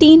3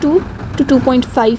2 to 2.5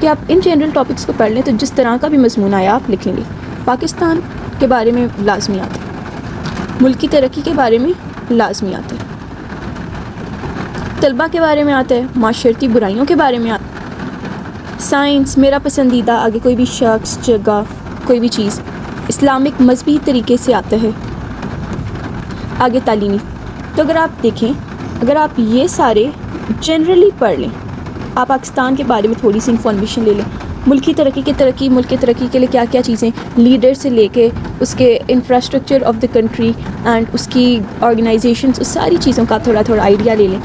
کہ آپ in general topics کو پڑھ لیں تو جس طرح کا بھی مضمون آیا آپ لکھ لیں گے. پاکستان کے بارے میں لازمی آتا ہے, ملکی ترقی کے بارے میں لازمی آتا ہے, طلبہ کے بارے میں آتا ہے, معاشرتی برائیوں کے بارے میں آتا ہے, سائنس میرا پسندیدہ, آگے کوئی بھی شخص, جگہ, کوئی بھی چیز, اسلامک مذہبی طریقے سے آتا ہے, آگے تعلیمی. تو اگر آپ دیکھیں, اگر آپ یہ سارے جنرلی پڑھ لیں, آپ پاکستان کے بارے میں تھوڑی سی انفارمیشن لے لیں, ملکی ترقی ملک کی ترقی کے لیے کیا کیا چیزیں, لیڈر سے لے کے اس کے infrastructure of the country and اس کی آرگنائزیشنس, اس ساری چیزوں کا تھوڑا تھوڑا آئیڈیا لے لیں.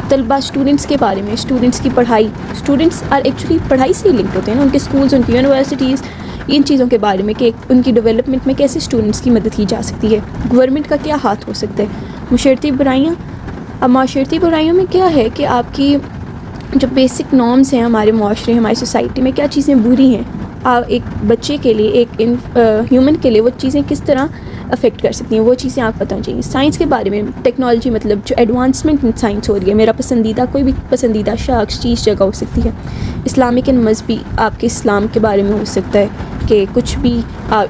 طلبہ اسٹوڈنٹس کے بارے میں, اسٹوڈنٹس کی پڑھائی, اسٹوڈنٹس آر ایکچولی پڑھائی سے ہی لنکڈ ہوتے ہیں نا, ان کے اسکولز, ان کی یونیورسٹیز, ان چیزوں کے بارے میں کہ ان کی ڈیولپمنٹ میں کیسے اسٹوڈنٹس کی مدد کی جا سکتی ہے, گورنمنٹ کا کیا ہاتھ ہو سکتا ہے, معاشرتی برائیاں. اب معاشرتی برائیوں میں کیا ہے کہ آپ کی جو بیسک نارمز ہیں ہمارے معاشرے, ہماری سوسائٹی میں کیا چیزیں بری ہیں, ایک بچے کے لیے, ایک ہیومن کے لیے وہ چیزیں کس طرح افیکٹ کر سکتی ہیں, وہ چیزیں آپ پتہ چاہیے. سائنس کے بارے میں, ٹیکنالوجی, مطلب جو ایڈوانسمنٹ ان سائنس ہو رہی ہے, میرا پسندیدہ کوئی بھی پسندیدہ شخص, چیز, جگہ ہو سکتی ہے. اسلامک اینڈ مذہبی, آپ کے اسلام کے بارے میں ہو سکتا ہے کہ کچھ بھی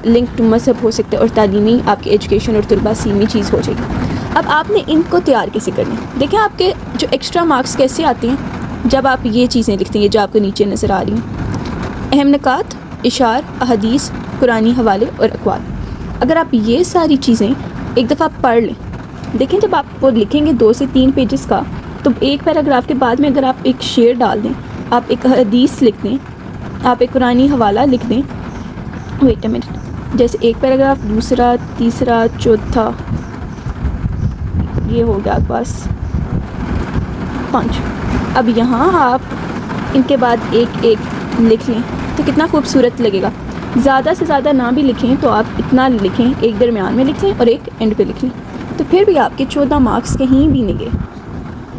لنک ٹو مذہب ہو سکتا ہے, اور تعلیمی آپ کی ایجوکیشن اور طلبہ سیمی چیز ہو جائے گی. اب آپ نے ان کو تیار کیسے کرنا ہے, دیکھیں آپ کے جو ایکسٹرا مارکس کیسے آتے ہیں جب آپ یہ چیزیں لکھتے ہیں جو آپ کو نیچے نظر آ رہی ہیں, اہم نکات, اشعار, احادیث, قرآنی حوالے اور اقوال. اگر آپ یہ ساری چیزیں ایک دفعہ پڑھ لیں, دیکھیں جب آپ وہ لکھیں گے 2 سے 3 پیجز کا, تو ایک پیراگراف کے بعد میں اگر آپ ایک شعر ڈال دیں, آپ ایک حدیث لکھ دیں, آپ ایک قرآنی حوالہ لکھ دیں, ویٹ اے منٹ, جیسے ایک پیراگراف, دوسرا, تیسرا, چوتھا, یہ ہو گیا آپ پاس 5. اب یہاں آپ ان کے بعد ایک ایک لکھ لیں تو کتنا خوبصورت لگے گا. زیادہ سے زیادہ نہ بھی لکھیں تو آپ اتنا لکھیں, ایک درمیان میں لکھ لیں اور ایک اینڈ پہ لکھ لیں, تو پھر بھی آپ کے 14 مارکس کہیں بھی نہیں گئے.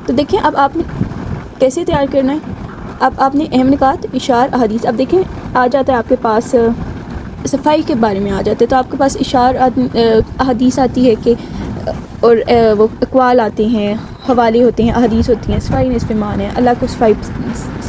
تو دیکھیں اب آپ نے کیسے تیار کرنا ہے. اب آپ نے اہم نکات, اشعار, احادیث, اب دیکھیں آ جاتا ہے آپ کے پاس صفائی کے بارے میں آ جاتے ہیں, تو آپ کے پاس اشعار, احادیث آتی ہے کہ, اور وہ اقوال آتے ہیں, حوالے ہوتے ہیں, احادیث ہوتی ہیں. صفائی میں اس پہ مان ہے, اللہ کو صفائی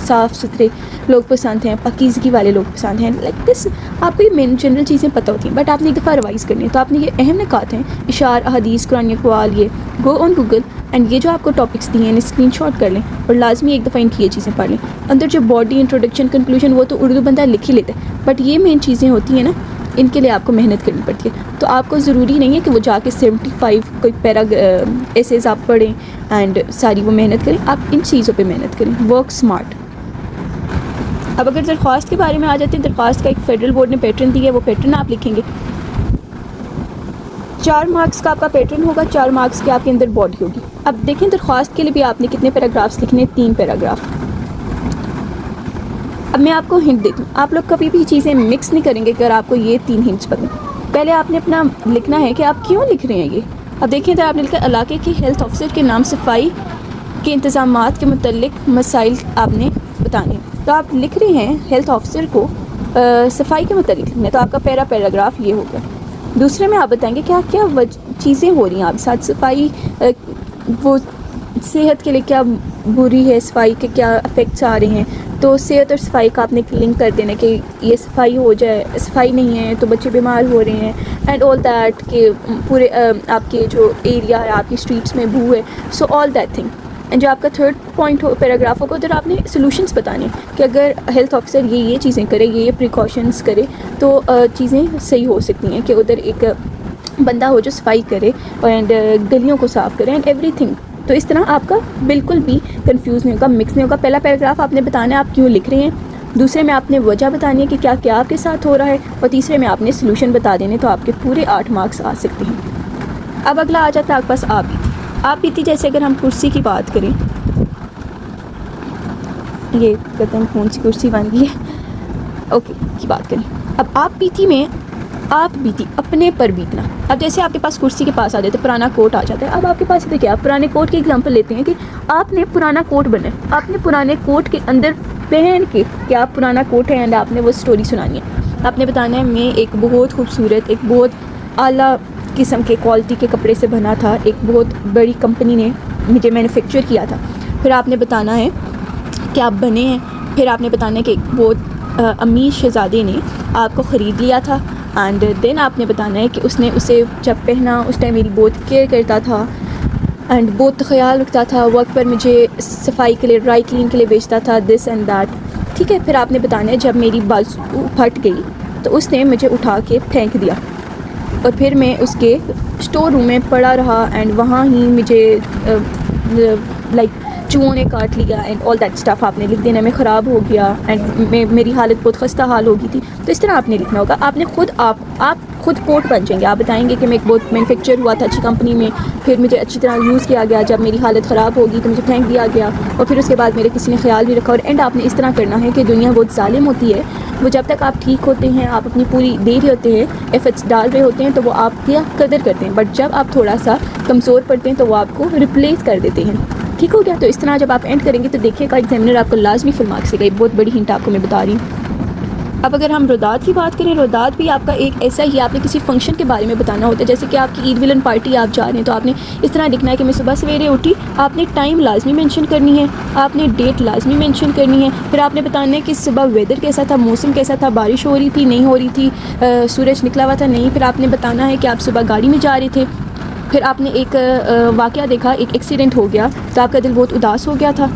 صاف ستھرے لوگ پسند ہیں, پاکیزگی والے لوگ پسند ہیں, لائک دس. آپ کو یہ مین جنرل چیزیں پتہ ہوتی ہیں, بٹ آپ نے ایک دفعہ ریوائز کرنی ہے. تو آپ نے یہ اہم نکات ہیں, اشعار, احادیث, قرآن اقوال, یہ گو آن گوگل اینڈ یہ جو آپ کو ٹاپکس دیے ہیں اسکرین شاٹ کر لیں, اور لازمی ایک دفعہ ان کی یہ چیزیں پڑھ لیں. اندر جو باڈی, انٹروڈکشن, کنکلوژن, وہ تو اردو بندہ لکھ ہی لیتا ہے, بٹ یہ مین چیزیں ہوتی ہیں نا, ان کے لیے آپ کو محنت کرنی پڑتی ہے. تو آپ کو ضروری نہیں ہے کہ وہ جا کے 75 کوئی ایسیز آپ پڑھیں اینڈ ساری وہ محنت کریں. آپ ان چیزوں پہ محنت کریں, ورک اسمارٹ. اب اگر درخواست کے بارے میں آ جاتے ہیں, درخواست کا ایک فیڈرل بورڈ نے پیٹرن دی ہے, وہ پیٹرن آپ لکھیں گے. 4 مارکس کا آپ کا پیٹرن ہوگا, 4 مارکس کی آپ کے اندر باڈی ہوگی. اب دیکھیں درخواست کے لیے بھی آپ نے کتنے پیراگرافس لکھنے ہیں, 3 پیراگراف. اب میں آپ کو ہنٹ دیتی ہوں, آپ لوگ کبھی بھی چیزیں مکس نہیں کریں گے اگر آپ کو یہ 3 ہنٹس پتہ. پہلے آپ نے اپنا لکھنا ہے کہ آپ کیوں لکھ رہے ہیں یہ. اب دیکھیں ادھر آپ نے لکھا علاقے کے ہیلتھ آفیسر کے نام صفائی کے انتظامات کے متعلق مسائل آپ نے بتانے. تو آپ لکھ رہے ہیں ہیلتھ آفیسر کو صفائی کے متعلق لکھنا ہے, تو آپ کا پیراگراف یہ ہوگا. دوسرے میں آپ بتائیں گے کیا کیا چیزیں ہو رہی ہیں آپ ساتھ, صفائی وہ صحت کے لیے کیا بری ہے, صفائی کے کیا افیکٹس آ رہے ہیں, تو صحت اور صفائی کا آپ نے لنک کر دینا کہ یہ صفائی ہو جائے, صفائی نہیں ہے تو بچے بیمار ہو رہے ہیں, اینڈ آل دیٹ کہ پورے آپ کے جو ایریا ہے, آپ کی اسٹریٹس میں بو ہے, سو آل دیٹ تھنگ. اینڈ جو آپ کا 3rd پوائنٹ پیراگراف ہوگا, ادھر آپ نے سولوشنس بتانے کہ اگر ہیلتھ آفیسر یہ چیزیں کرے, یہ پریکاشنس کرے, تو چیزیں صحیح ہو سکتی ہیں. کہ ادھر ایک بندہ ہو جو صفائی کرے اینڈ گلیوں کو صاف کرے اینڈ ایوری تھنگ. تو اس طرح آپ کا بالکل بھی کنفیوز نہیں ہوگا, مکس نہیں ہوگا. پہلا پیراگراف آپ نے بتانا ہے آپ کیوں لکھ رہے ہیں, دوسرے میں آپ نے وجہ بتانی ہے کہ کیا کیا آپ کے ساتھ ہو رہا ہے, اور تیسرے میں آپ نے سلوشن بتا دینے, تو آپ کے پورے 8 مارکس آ سکتے ہیں. اب اگلا آ جاتا ہے آپ کے پاس آپ بیتی. جیسے اگر ہم کرسی کی بات کریں, یہ کہتے ہیں کون سی کرسی بن گئی ہے, اوکے کی بات کریں. اب آپ بیتی میں آپ بیتی اپنے پر بیتنا. اب جیسے آپ کے پاس کرسی کے پاس آ جاتے, پرانا کوٹ آ جاتا ہے. اب آپ کے پاس دیکھیں, آپ پرانے کوٹ کی ایگزامپل لیتے ہیں کہ آپ نے پرانا کوٹ بنا ہے, آپ نے پرانے کوٹ کے اندر پہن کے کہ آپ پرانا کوٹ ہے اینڈ آپ نے وہ اسٹوری سنانی ہے. آپ نے بتانا ہے میں ایک بہت خوبصورت, ایک بہت اعلیٰ قسم کے کوالٹی کے کپڑے سے بنا تھا, ایک بہت بڑی کمپنی نے مجھے مینوفیکچر کیا تھا. پھر آپ نے بتانا ہے کہ آپ بنے ہیں پھر آپ نے بتانا ہے کہ وہ امیر شہزادے نے آپ کو خرید لیا تھا، اینڈ دین آپ نے بتانا ہے کہ اس نے اسے جب پہنا اس ٹائم میری بہت کیئر کرتا تھا اینڈ بہت خیال رکھتا تھا، وقت پر مجھے صفائی کے لیے ڈرائی کلین کے لیے بھیجتا تھا، دس اینڈ دیٹ. ٹھیک ہے. پھر آپ نے بتانا ہے جب میری بازو پھٹ گئی تو اس نے مجھے اٹھا کے پھینک دیا، اور پھر میں اس کے اسٹور روم میں پڑا رہا اینڈ وہاں ہی مجھے لائک چوہوں نے کاٹ لیا اینڈ آل دیٹ اسٹف. آپ نے لکھ دینا میں خراب ہو گیا اینڈ میری حالت بہت خستہ حال ہو گئی تھی. تو اس طرح آپ نے لکھنا ہوگا. آپ نے آپ خود کوٹ بن جائیں گے. آپ بتائیں گے کہ میں ایک بہت مینوفیکچر ہوا تھا اچھی کمپنی میں، پھر مجھے اچھی طرح یوز کیا گیا، جب میری حالت خراب ہوگی تو مجھے پھینک دیا گیا، اور پھر اس کے بعد میرے کسی نے خیال نہیں رکھا. اور اینڈ آپ نے اس طرح کرنا ہے کہ دنیا بہت ظالم ہوتی ہے، وہ جب تک آپ ٹھیک ہوتے ہیں، آپ اپنی پوری دے رہے ہوتے ہیں، ایفرٹس ڈال رہے ہوتے ہیں، تو وہ آپ کی قدر کرتے ہیں، بٹ جب آپ تھوڑا سا کمزور پڑتے ہیں تو وہ آپ کو ریپلیس کر دیتے ہیں. ٹھیک ہو گیا. تو اس طرح جب آپ اینڈ کریں گے تو دیکھیے گا ایگزامنر آپ کو لازمی فل مارکس دے گا. ایک بہت بڑی ہنٹ آپ کو میں بتا رہی ہوں. اب اگر ہم روداد کی بات کریں، روداد بھی آپ کا ایک ایسا ہی، آپ نے کسی فنکشن کے بارے میں بتانا ہوتا ہے، جیسے کہ آپ کی عید ولن پارٹی آپ جا رہے ہیں، تو آپ نے اس طرح لکھنا ہے کہ میں صبح سویرے اٹھی. آپ نے ٹائم لازمی مینشن کرنی ہے، آپ نے ڈیٹ لازمی مینشن کرنی ہے. پھر آپ نے بتانا ہے کہ صبح ویدر کیسا تھا، موسم کیسا تھا، بارش ہو رہی تھی نہیں ہو رہی تھی، سورج نکلا ہوا تھا نہیں. پھر آپ نے بتانا ہے کہ آپ صبح گاڑی میں جا رہے تھے، پھر آپ نے ایک واقعہ دیکھا، ایک ایکسیڈنٹ ہو گیا تو آپ کا دل بہت اداس ہو گیا تھا.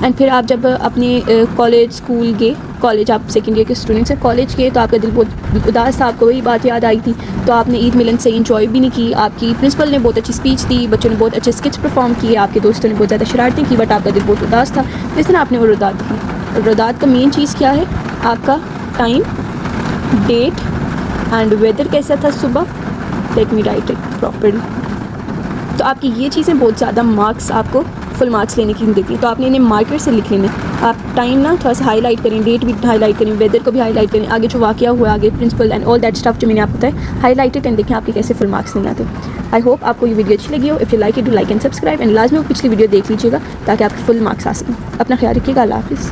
اینڈ پھر آپ جب اپنے کالج اسکول گئے، کالج آپ سیکنڈ ایئر کے اسٹوڈنٹس ہیں، کالج گئے تو آپ کا دل بہت اداس تھا، آپ کو وہی بات یاد آئی تھی. تو آپ نے عید ملن سے انجوائے بھی نہیں کی. آپ کی پرنسپل نے بہت اچھی اسپیچ دی، بچوں نے بہت اچھے اسکٹس پرفارم کیے، آپ کے دوستوں نے بہت زیادہ شرارتیں کی، بٹ آپ کا دل بہت اداس تھا. اس طرح آپ نے روداد کی. روداد کا مین چیز کیا ہے؟ آپ کا ٹائم، ڈیٹ اینڈ ویدر کیسا تھا صبح. Let me right it properly. تو آپ کی یہ چیزیں بہت زیادہ مارکس آپ کو فل مارکس لینے کی دیتی ہیں. تو آپ نے انہیں مارکر سے لکھ لینے. آپ ٹائم نا تھوڑا سا ہائی لائٹ کریں، ڈیٹ بھی ہائی لائٹ کریں، ویدر کو بھی ہائی لائٹ کریں، آگے جو واقعہ ہوا، آگے principal and all that stuff جو میں نے آپ کو بتایا، ہائی لائٹڈ اینڈ دیکھیں آپ کے کیسے فل مارکس نہیں آتے. آئی ہوپ آپ کو یہ ویڈیو اچھی لگی ہو. If you like it do like and subscribe, and لازمی پچھلی ویڈیو دیکھ لیجیے گا تاکہ آپ کے فل مارکس آ سکیں. اپنا خیال رکھیے گا. اللہ حافظ.